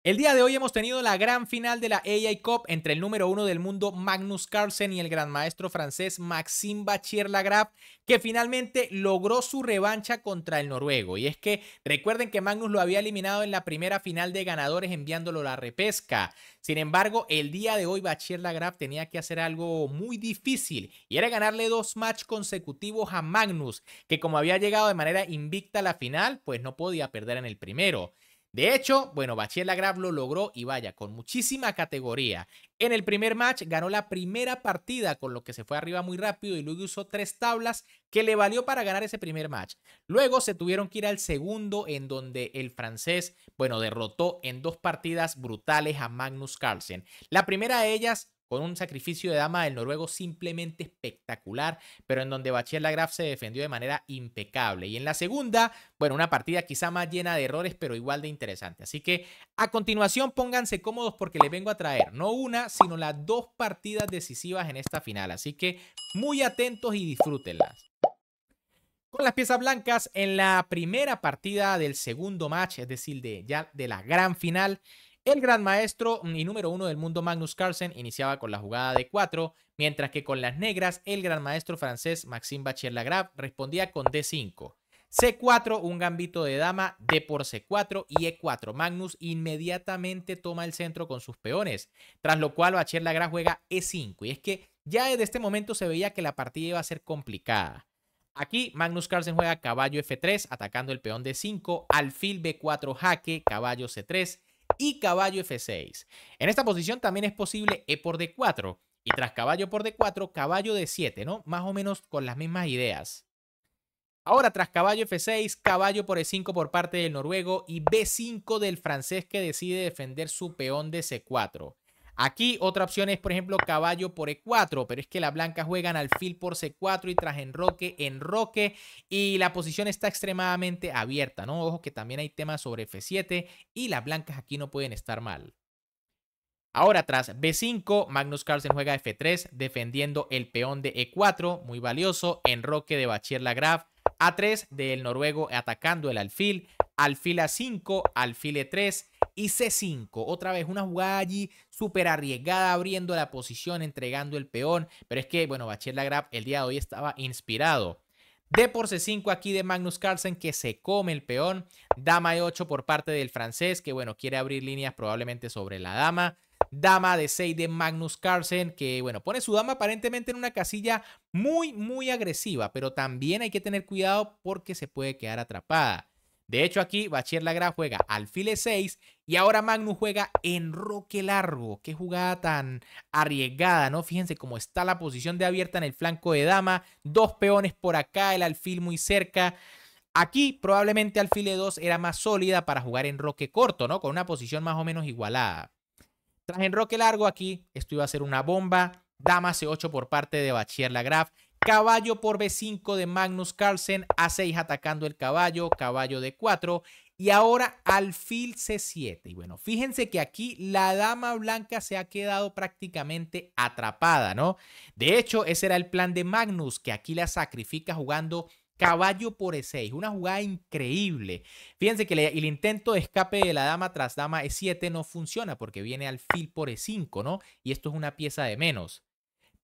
El día de hoy hemos tenido la gran final de la AI Cup entre el número 1 del mundo Magnus Carlsen y el gran maestro francés Maxime Vachier-Lagrave, que finalmente logró su revancha contra el noruego. Y es que recuerden que Magnus lo había eliminado en la primera final de ganadores enviándolo a la repesca. Sin embargo, el día de hoy Vachier-Lagrave tenía que hacer algo muy difícil y era ganarle 2 matches consecutivos a Magnus, que como había llegado de manera invicta a la final, pues no podía perder en el primero. De hecho, bueno, Vachier-Lagrave lo logró y vaya, con muchísima categoría. En el primer match ganó la primera partida, con lo que se fue arriba muy rápido y luego usó 3 tablas que le valió para ganar ese primer match. Luego se tuvieron que ir al segundo, en donde el francés, bueno, derrotó en 2 partidas brutales a Magnus Carlsen. La primera de ellas con un sacrificio de dama del noruego simplemente espectacular, pero en donde Vachier-Lagrave se defendió de manera impecable. Y en la segunda, bueno, una partida quizá más llena de errores, pero igual de interesante. Así que a continuación pónganse cómodos porque les vengo a traer no una, sino las 2 partidas decisivas en esta final. Así que muy atentos y disfrútenlas. Con las piezas blancas, en la primera partida del segundo match, es decir, ya de la gran final, el gran maestro y número 1 del mundo Magnus Carlsen iniciaba con la jugada de 4, mientras que con las negras, el gran maestro francés Maxime Vachier-Lagrave respondía con D5. C4, un gambito de dama, D por C4 y E4. Magnus inmediatamente toma el centro con sus peones, tras lo cual Vachier-Lagrave juega E5. Y es que ya desde este momento se veía que la partida iba a ser complicada. Aquí Magnus Carlsen juega caballo F3 atacando el peón D5, alfil B4 jaque, caballo C3 y caballo F6. En esta posición también es posible E por D4 y tras caballo por D4, caballo D7, ¿no? Más o menos con las mismas ideas. Ahora tras caballo F6, caballo por E5 por parte del noruego y B5 del francés que decide defender su peón de C4. Aquí otra opción es, por ejemplo, caballo por E4, pero es que las blancas juegan alfil por C4 y tras enroque y la posición está extremadamente abierta, ¿no? Ojo que también hay temas sobre F7 y las blancas aquí no pueden estar mal. Ahora tras B5, Magnus Carlsen juega F3 defendiendo el peón de E4, muy valioso, enroque de Vachier-Lagrave, A3 del noruego atacando el alfil, alfil A5, alfil E3 y C5. Otra vez una jugada allí súper arriesgada abriendo la posición, entregando el peón, pero es que, bueno, Vachier-Lagrave el día de hoy estaba inspirado. D por C5 aquí de Magnus Carlsen que se come el peón, dama E8 por parte del francés que, bueno, quiere abrir líneas probablemente sobre la dama. Dama de 6 de Magnus Carlsen, que bueno, pone su dama aparentemente en una casilla muy agresiva, pero también hay que tener cuidado porque se puede quedar atrapada. De hecho, aquí Vachier-Lagrave juega alfil E6 y ahora Magnus juega enroque largo. Qué jugada tan arriesgada, ¿no? Fíjense cómo está la posición de abierta en el flanco de dama, 2 peones por acá, el alfil muy cerca. Aquí probablemente alfil E2 era más sólida para jugar enroque corto, ¿no? Con una posición más o menos igualada. Tras enroque largo aquí, esto iba a ser una bomba. Dama C8 por parte de Vachier-Lagrave. Caballo por B5 de Magnus Carlsen. A6 atacando el caballo. Caballo D4. Y ahora alfil C7. Y bueno, fíjense que aquí la dama blanca se ha quedado prácticamente atrapada, ¿no? De hecho, ese era el plan de Magnus, que aquí la sacrifica jugando caballo por E6, una jugada increíble. Fíjense que el intento de escape de la dama tras dama E7 no funciona porque viene alfil por E5, ¿no? Y esto es una pieza de menos.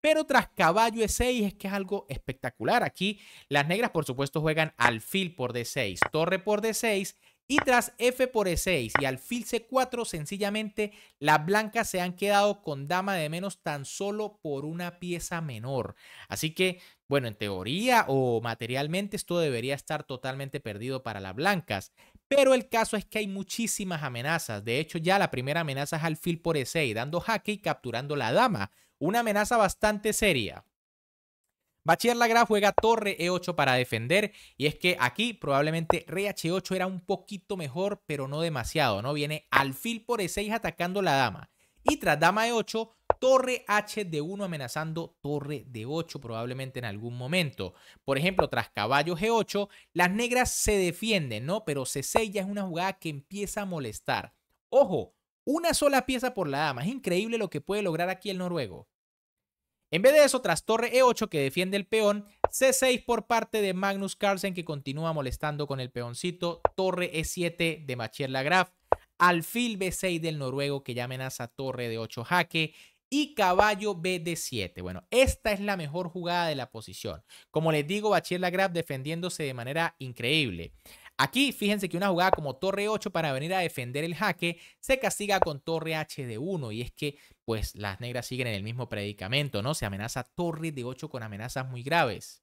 Pero tras caballo E6 es que es algo espectacular. Aquí las negras, por supuesto, juegan alfil por D6, torre por D6 y tras F por E6 y alfil C4, sencillamente las blancas se han quedado con dama de menos tan solo por una pieza menor. Así que, bueno, en teoría o materialmente esto debería estar totalmente perdido para las blancas. Pero el caso es que hay muchísimas amenazas. De hecho, ya la primera amenaza es alfil por E6, dando jaque y capturando la dama. Una amenaza bastante seria. Vachier-Lagrave juega torre E8 para defender y es que aquí probablemente rey H8 era un poquito mejor, pero no demasiado, ¿no? Viene alfil por E6 atacando la dama y tras dama E8, torre HD1 amenazando torre D8 probablemente en algún momento. Por ejemplo, tras caballo G8, las negras se defienden, ¿no? Pero C6 ya es una jugada que empieza a molestar. Ojo, una sola pieza por la dama. Es increíble lo que puede lograr aquí el noruego. En vez de eso, tras torre E8 que defiende el peón, C6 por parte de Magnus Carlsen que continúa molestando con el peoncito, torre E7 de Vachier-Lagrave, alfil B6 del noruego que ya amenaza torre de 8 jaque y caballo B de 7. Bueno, esta es la mejor jugada de la posición. Como les digo, Bachiller-Lagrave defendiéndose de manera increíble. Aquí, fíjense que una jugada como torre 8 para venir a defender el jaque se castiga con torre H de 1 y es que pues las negras siguen en el mismo predicamento, ¿no? Se amenaza torre de 8 con amenazas muy graves.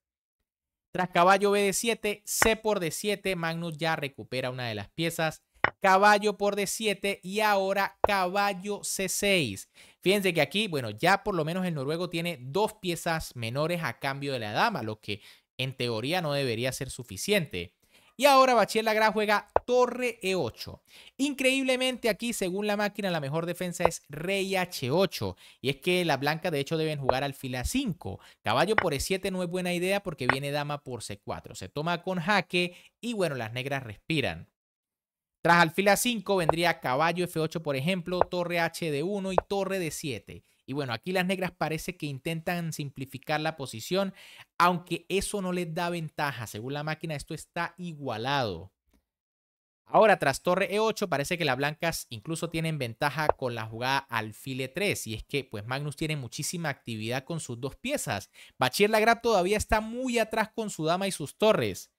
Tras caballo B de 7, C por D7, Magnus ya recupera una de las piezas. Caballo por D7 y ahora caballo C6. Fíjense que aquí, bueno, ya por lo menos el noruego tiene 2 piezas menores a cambio de la dama, lo que en teoría no debería ser suficiente. Y ahora Bachiller-Lagrave juega torre E8. Increíblemente aquí, según la máquina, la mejor defensa es rey H8. Y es que las blancas de hecho deben jugar alfil A5. Caballo por E7 no es buena idea porque viene dama por C4. Se toma con jaque y bueno, las negras respiran. Tras alfil A5 vendría caballo F8, por ejemplo, torre H de 1 y torre de 7. Y bueno, aquí las negras parece que intentan simplificar la posición, aunque eso no les da ventaja. Según la máquina, esto está igualado. Ahora, tras torre E8, parece que las blancas incluso tienen ventaja con la jugada alfil E3. Y es que, pues, Magnus tiene muchísima actividad con sus 2 piezas. Bachiller-Lagrave todavía está muy atrás con su dama y sus torres.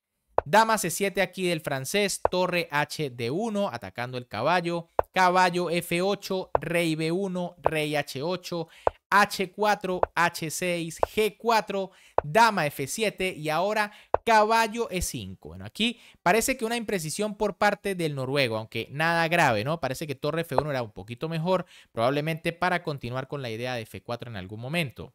Dama C7 aquí del francés, torre H de 1, atacando el caballo. Caballo F8, rey B1, rey H8, H4, H6, G4, dama F7 y ahora caballo E5. Bueno, aquí parece que una imprecisión por parte del noruego, aunque nada grave, ¿no? Parece que torre F1 era un poquito mejor, probablemente para continuar con la idea de F4 en algún momento.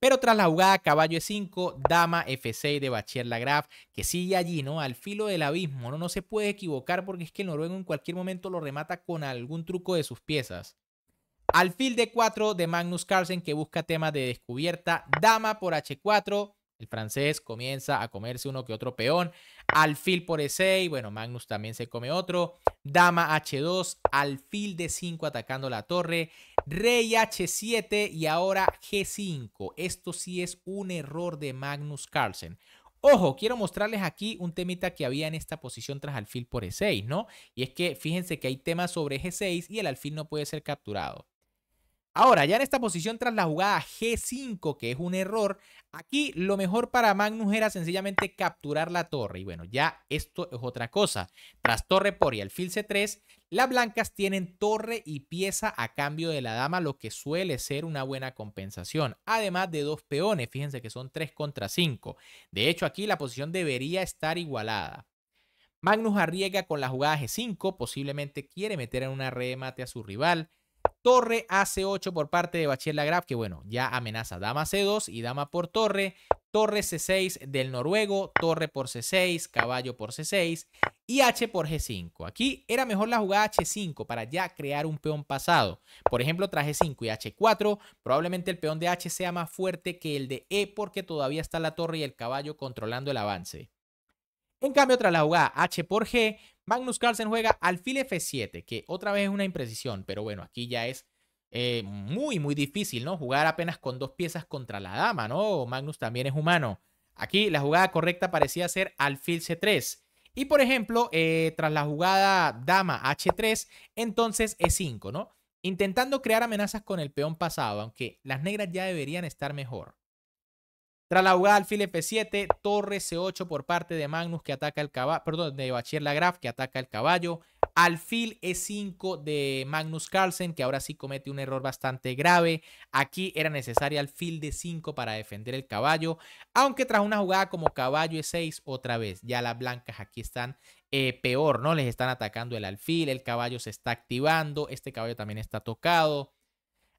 Pero tras la jugada caballo E5, dama F6 de Bachiller-Lagrave, que sigue allí, ¿no? Al filo del abismo, ¿no? No se puede equivocar porque es que el noruego en cualquier momento lo remata con algún truco de sus piezas. Alfil D4 de Magnus Carlsen que busca temas de descubierta. Dama por H4. El francés comienza a comerse uno que otro peón. Alfil por E6. Bueno, Magnus también se come otro. Dama H2. Alfil D5 atacando la torre. Rey H7 y ahora G5. Esto sí es un error de Magnus Carlsen. Ojo, quiero mostrarles aquí un temita que había en esta posición tras alfil por E6, ¿no? Y es que fíjense que hay temas sobre G6 y el alfil no puede ser capturado. Ahora, ya en esta posición tras la jugada G5, que es un error, aquí lo mejor para Magnus era sencillamente capturar la torre. Y bueno, ya esto es otra cosa. Tras torre por y alfil C3, las blancas tienen torre y pieza a cambio de la dama, lo que suele ser una buena compensación. Además de 2 peones, fíjense que son 3 contra 5. De hecho, aquí la posición debería estar igualada. Magnus arriesga con la jugada G5, posiblemente quiere meter en una remate a su rival. Torre a C8 por parte de Bachiller-Lagrave, que bueno, ya amenaza dama C2 y dama por torre. Torre C6 del noruego, torre por C6, caballo por C6 y H por G5. Aquí era mejor la jugada H5 para ya crear un peón pasado. Por ejemplo, tras G5 y H4, probablemente el peón de H sea más fuerte que el de E porque todavía está la torre y el caballo controlando el avance. En cambio, tras la jugada H por G, Magnus Carlsen juega alfil F7, que otra vez es una imprecisión, pero bueno, aquí ya es muy difícil, ¿no? Jugar apenas con 2 piezas contra la dama, ¿no? Magnus también es humano. Aquí la jugada correcta parecía ser alfil C3. Y por ejemplo, tras la jugada dama H3, entonces E5, ¿no? Intentando crear amenazas con el peón pasado, aunque las negras ya deberían estar mejor. Tras la jugada alfil F7, torre C8 por parte de Magnus que ataca el caballo, perdón, de Bachiller-Lagrave que ataca el caballo. Alfil E5 de Magnus Carlsen que ahora sí comete un error bastante grave. Aquí era necesario alfil D5 para defender el caballo. Aunque tras una jugada como caballo E6 otra vez, ya las blancas aquí están peor, ¿no? Les están atacando el alfil, el caballo se está activando, este caballo también está tocado.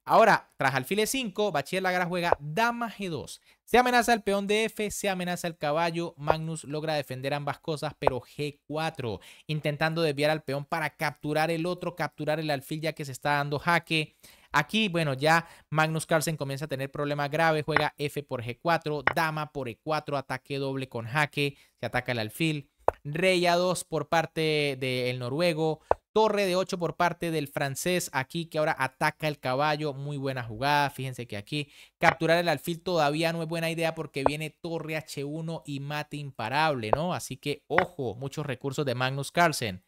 Ahora, tras alfil E5, Bachiller-Lagrave juega dama G2. Se amenaza el peón de F, se amenaza el caballo. Magnus logra defender ambas cosas, pero G4, intentando desviar al peón para capturar el otro, capturar el alfil ya que se está dando jaque. Aquí, bueno, ya Magnus Carlsen comienza a tener problemas graves. Juega F por G4, dama por E4, ataque doble con jaque. Se ataca el alfil. Rey A2 por parte del noruego. Torre de 8 por parte del francés aquí que ahora ataca el caballo. Muy buena jugada. Fíjense que aquí capturar el alfil todavía no es buena idea porque viene torre H1 y mate imparable, ¿no? Así que ojo, muchos recursos de Magnus Carlsen.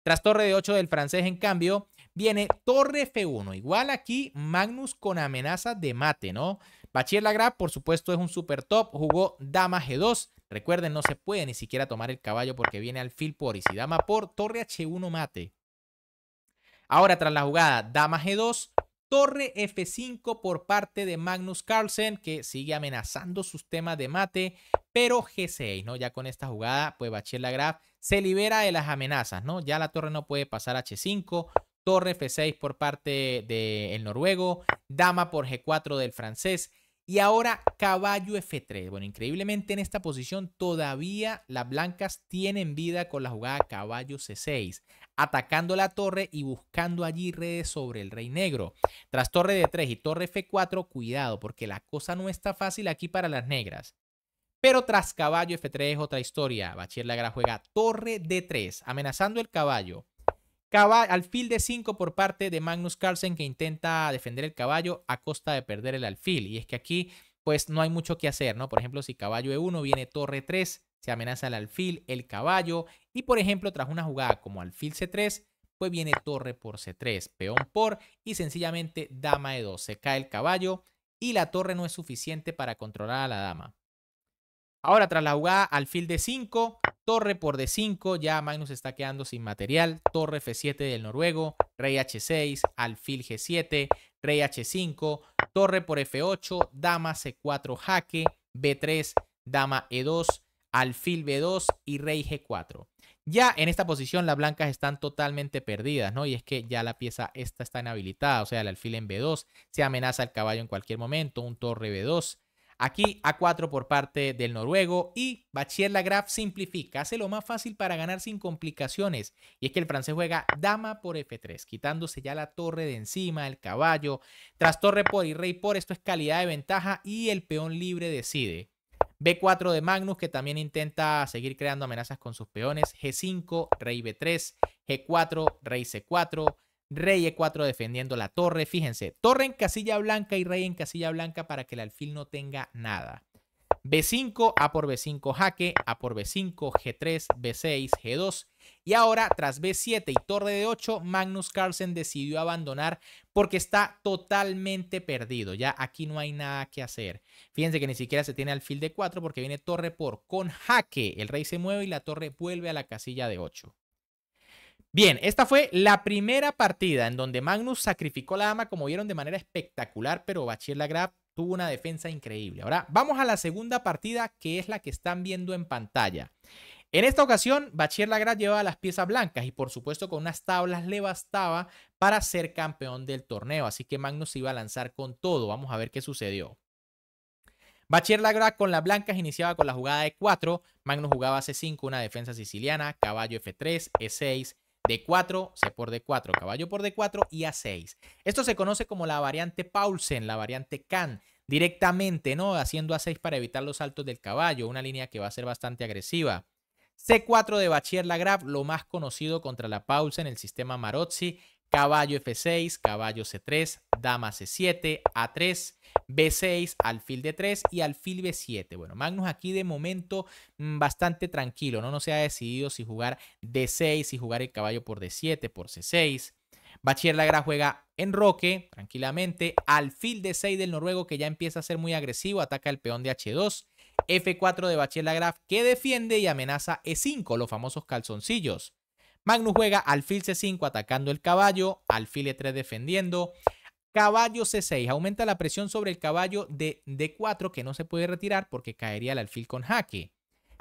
Tras torre de 8 del francés, en cambio, viene torre F1. Igual aquí Magnus con amenazas de mate, ¿no? Bachiller-Lagrave, por supuesto, es un super top. Jugó dama G2. Recuerden, no se puede ni siquiera tomar el caballo porque viene alfil por y si dama por, torre H1 mate. Ahora, tras la jugada dama G2, torre F5 por parte de Magnus Carlsen, que sigue amenazando sus temas de mate, pero G6, ¿no? Ya con esta jugada, pues Bachiller-Lagrave se libera de las amenazas, ¿no? Ya la torre no puede pasar a H5, torre F6 por parte del noruego, dama por G4 del francés, y ahora caballo F3. Bueno, increíblemente en esta posición todavía las blancas tienen vida con la jugada caballo C6, atacando la torre y buscando allí redes sobre el rey negro. Tras torre D3 y torre F4, cuidado, porque la cosa no está fácil aquí para las negras. Pero tras caballo F3 es otra historia. Bachiller-Lagrave juega torre D3, amenazando el caballo. Alfil D5 por parte de Magnus Carlsen, que intenta defender el caballo a costa de perder el alfil. Y es que aquí pues no hay mucho que hacer, ¿no? Por ejemplo, si caballo E1 viene torre 3, se amenaza el alfil, el caballo. Y por ejemplo, tras una jugada como alfil C3, pues viene torre por C3, peón por y sencillamente dama E2. Se cae el caballo y la torre no es suficiente para controlar a la dama. Ahora, tras la jugada alfil D5, torre por D5, ya Magnus está quedando sin material. Torre F7 del noruego, rey H6, alfil G7, rey H5, torre por F8, dama C4 jaque, B3, dama E2, alfil B2 y rey G4. Ya en esta posición las blancas están totalmente perdidas, ¿no? Y es que ya la pieza esta está inhabilitada, o sea, el alfil en B2, se amenaza el caballo en cualquier momento, un torre B2. Aquí A4 por parte del noruego y Bachiller-Lagrave simplifica, hace lo más fácil para ganar sin complicaciones. Y es que el francés juega dama por F3, quitándose ya la torre de encima, el caballo. Tras torre por y rey por, esto es calidad de ventaja y el peón libre decide. B4 de Magnus, que también intenta seguir creando amenazas con sus peones. G5, rey B3, G4, rey C4. Rey E4 defendiendo la torre. Fíjense, torre en casilla blanca y rey en casilla blanca para que el alfil no tenga nada. B5, A por B5 jaque, A por B5, G3, B6, G2. Y ahora, tras B7 y torre de 8, Magnus Carlsen decidió abandonar porque está totalmente perdido. Ya aquí no hay nada que hacer. Fíjense que ni siquiera se tiene alfil de 4 porque viene torre por con jaque. El rey se mueve y la torre vuelve a la casilla de 8. Bien, esta fue la primera partida en donde Magnus sacrificó la dama, como vieron, de manera espectacular, pero Bachiller-Lagrave tuvo una defensa increíble. Ahora vamos a la segunda partida, que es la que están viendo en pantalla. En esta ocasión, Bachiller-Lagrave llevaba las piezas blancas y por supuesto con unas tablas le bastaba para ser campeón del torneo, así que Magnus se iba a lanzar con todo. Vamos a ver qué sucedió. Bachiller-Lagrave con las blancas iniciaba con la jugada E4, Magnus jugaba C5, una defensa siciliana, caballo F3, E6, D4, C por D4, caballo por D4 y A6. Esto se conoce como la variante Paulsen, la variante Kan, directamente, ¿no? Haciendo A6 para evitar los saltos del caballo, una línea que va a ser bastante agresiva. C4 de Bachiller-Lagrave, lo más conocido contra la Paulsen, el sistema Marozzi, caballo F6, caballo C3, dama C7, A3, B6, alfil D3 y alfil B7. Bueno, Magnus aquí de momento bastante tranquilo, ¿no? No se ha decidido si jugar D6, si jugar el caballo por D7, por C6. Bachiller-Lagrave juega en roque, tranquilamente. Alfil D6 del noruego, que ya empieza a ser muy agresivo, ataca el peón de H2. F4 de Bachiller-Lagrave, que defiende y amenaza E5, los famosos calzoncillos. Magnus juega alfil C5 atacando el caballo, alfil E3 defendiendo. Caballo C6, aumenta la presión sobre el caballo de D4, que no se puede retirar porque caería el alfil con jaque.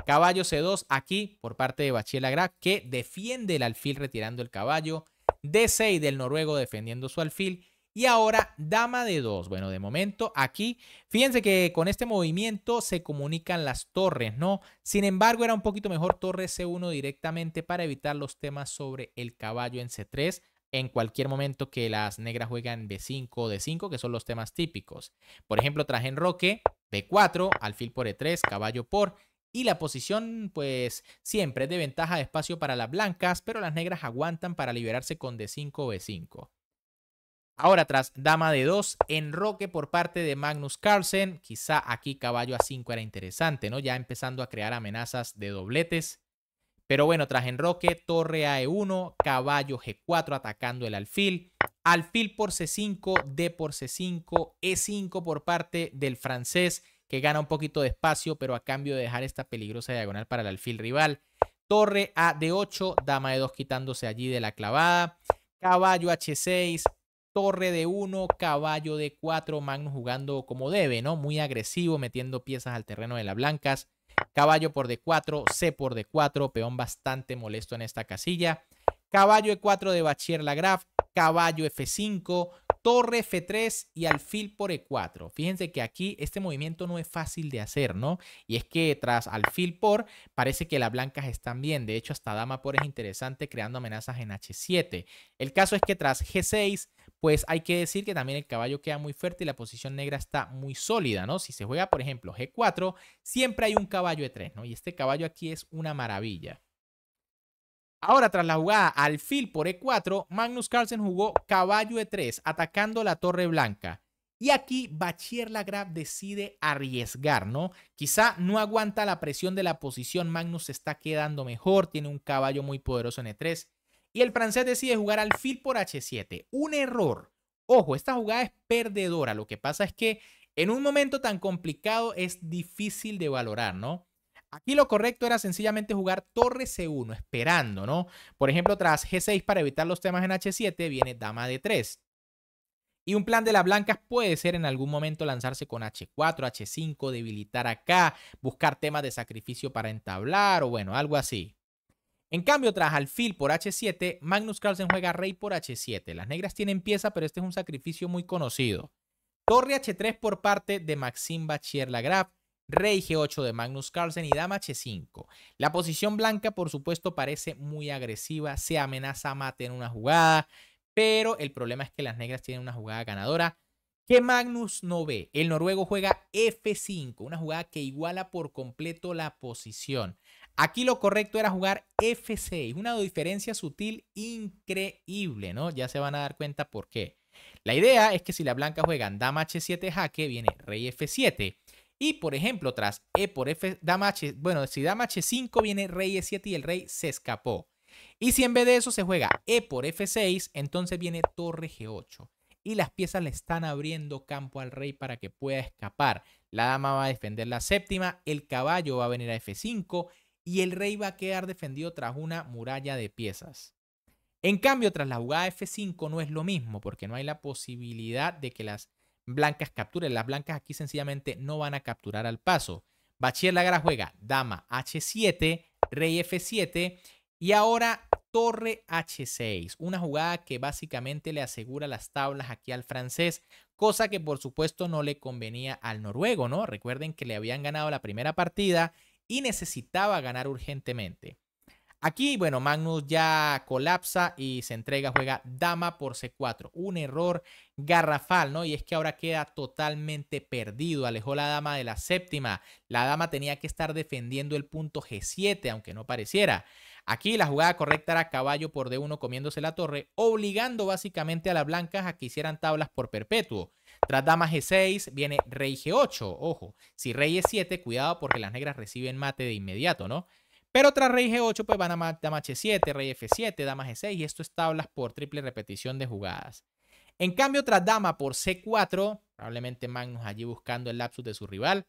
Caballo C2 aquí por parte de Bachiller-Lagrave, que defiende el alfil retirando el caballo. D6 del noruego defendiendo su alfil. Y ahora dama D2. Bueno, de momento aquí, fíjense que con este movimiento se comunican las torres, ¿no? Sin embargo, era un poquito mejor torre C1 directamente para evitar los temas sobre el caballo en C3 en cualquier momento que las negras juegan B5 o D5, que son los temas típicos. Por ejemplo, tras enroque, B4, alfil por E3, caballo por... Y la posición, pues, siempre es de ventaja de espacio para las blancas, pero las negras aguantan para liberarse con D5 o B5. Ahora, tras dama de 2, enroque por parte de Magnus Carlsen. Quizá aquí caballo A5 era interesante, ¿no? Ya empezando a crear amenazas de dobletes. Pero bueno, tras enroque, torre a E1, caballo G4 atacando el alfil. Alfil por C5, D por C5, E5 por parte del francés, que gana un poquito de espacio, pero a cambio de dejar esta peligrosa diagonal para el alfil rival. Torre a D8, dama E2 quitándose allí de la clavada. Caballo H6, torre D1, caballo D4, Magnus jugando como debe, ¿no? Muy agresivo, metiendo piezas al terreno de las blancas. Caballo por D4, C por D4, peón bastante molesto en esta casilla. Caballo E4 de Bachier-Lagrave, caballo F5, torre F3 y alfil por E4. Fíjense que aquí este movimiento no es fácil de hacer, ¿no? Y es que tras alfil por, parece que las blancas están bien. De hecho, hasta dama por es interesante creando amenazas en H7. El caso es que tras G6, pues hay que decir que también el caballo queda muy fuerte y la posición negra está muy sólida, ¿no? Si se juega, por ejemplo, G4, siempre hay un caballo E3, ¿no? Y este caballo aquí es una maravilla. Ahora, tras la jugada alfil por E4, Magnus Carlsen jugó caballo E3, atacando la torre blanca. Y aquí Bachier-Lagrave decide arriesgar, ¿no? Quizá no aguanta la presión de la posición, Magnus se está quedando mejor, tiene un caballo muy poderoso en E3. Y el francés decide jugar alfil por H7. Un error. Ojo, esta jugada es perdedora. Lo que pasa es que en un momento tan complicado es difícil de valorar, ¿no? Aquí lo correcto era sencillamente jugar torre C1, esperando, ¿no? Por ejemplo, tras G6 para evitar los temas en H7, viene dama D3. Y un plan de las blancas puede ser en algún momento lanzarse con H4, H5, debilitar acá, buscar temas de sacrificio para entablar o bueno, algo así. En cambio, tras alfil por H7, Magnus Carlsen juega rey por H7. Las negras tienen pieza, pero este es un sacrificio muy conocido. Torre H3 por parte de Maxime Bachier-Lagrave. Rey G8 de Magnus Carlsen y dama H5. La posición blanca, por supuesto, parece muy agresiva. Se amenaza a mate en una jugada, pero el problema es que las negras tienen una jugada ganadora que Magnus no ve. El noruego juega F5, una jugada que iguala por completo la posición. Aquí lo correcto era jugar F6, una diferencia sutil increíble, ¿no? Ya se van a dar cuenta por qué. La idea es que si las blancas juegan dama H7 jaque, viene rey F7. Y, por ejemplo, tras E por F, dama H, bueno, si dama H5 viene rey E7 y el rey se escapó. Y si en vez de eso se juega E por F6, entonces viene torre G8. Y las piezas le están abriendo campo al rey para que pueda escapar. La dama va a defender la séptima, el caballo va a venir a F5 y el rey va a quedar defendido tras una muralla de piezas. En cambio, tras la jugada F5 no es lo mismo porque no hay la posibilidad de que las blancas capturen. Las blancas aquí sencillamente no van a capturar al paso. Bachier-Lagrave juega dama H7, rey F7 y ahora torre H6. Una jugada que básicamente le asegura las tablas aquí al francés, cosa que por supuesto no le convenía al noruego, ¿no? Recuerden que le habían ganado la primera partida y necesitaba ganar urgentemente. Aquí, bueno, Magnus ya colapsa y se entrega, juega dama por C4. Un error garrafal, ¿no? Y es que ahora queda totalmente perdido. Alejó la dama de la séptima. La dama tenía que estar defendiendo el punto G7, aunque no pareciera. Aquí la jugada correcta era caballo por D1 comiéndose la torre, obligando básicamente a las blancas a que hicieran tablas por perpetuo. Tras dama G6 viene rey G8. Ojo, si rey E7, cuidado porque las negras reciben mate de inmediato, ¿no? Pero tras rey G8, pues van a dama H7, rey F7, dama G6 y esto es tablas por triple repetición de jugadas. En cambio, tras dama por C4, probablemente Magnus allí buscando el lapsus de su rival,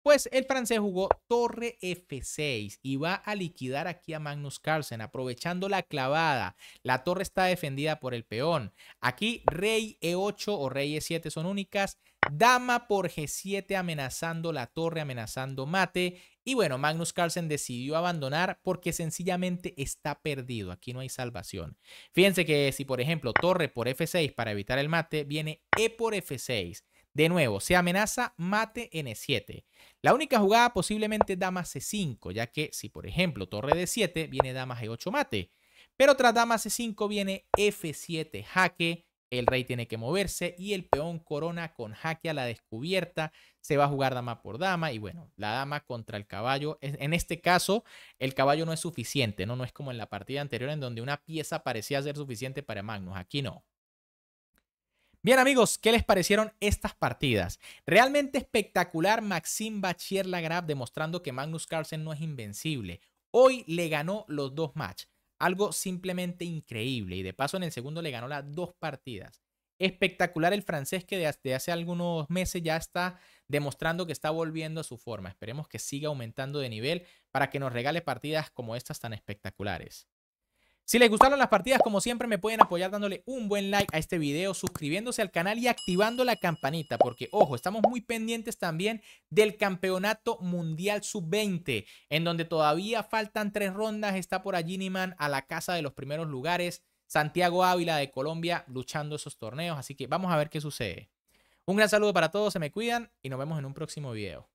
pues el francés jugó torre F6 y va a liquidar aquí a Magnus Carlsen aprovechando la clavada. La torre está defendida por el peón. Aquí rey E8 o rey E7 son únicas. Dama por G7 amenazando la torre, amenazando mate. Y bueno, Magnus Carlsen decidió abandonar porque sencillamente está perdido. Aquí no hay salvación. Fíjense que si por ejemplo torre por F6 para evitar el mate, viene E por F6. De nuevo, se amenaza mate N7. La única jugada posiblemente dama C5, ya que si por ejemplo torre D7 viene dama G8 mate. Pero tras dama C5 viene F7 jaque, el rey tiene que moverse y el peón corona con jaque a la descubierta. Se va a jugar dama por dama y bueno, la dama contra el caballo. En este caso, el caballo no es suficiente, ¿no? No es como en la partida anterior en donde una pieza parecía ser suficiente para Magnus. Aquí no. Bien amigos, ¿qué les parecieron estas partidas? Realmente espectacular Maxime Bachier-Lagrave demostrando que Magnus Carlsen no es invencible. Hoy le ganó los 2 matches. Algo simplemente increíble. Y de paso en el segundo le ganó las 2 partidas. Espectacular el francés que desde hace algunos meses ya está demostrando que está volviendo a su forma. Esperemos que siga aumentando de nivel para que nos regale partidas como estas tan espectaculares. Si les gustaron las partidas, como siempre, me pueden apoyar dándole un buen like a este video, suscribiéndose al canal y activando la campanita, porque, ojo, estamos muy pendientes también del Campeonato Mundial Sub-20, en donde todavía faltan 3 rondas. Está por allí Niman a la casa de los primeros lugares, Santiago Ávila de Colombia luchando esos torneos, así que vamos a ver qué sucede. Un gran saludo para todos, se me cuidan y nos vemos en un próximo video.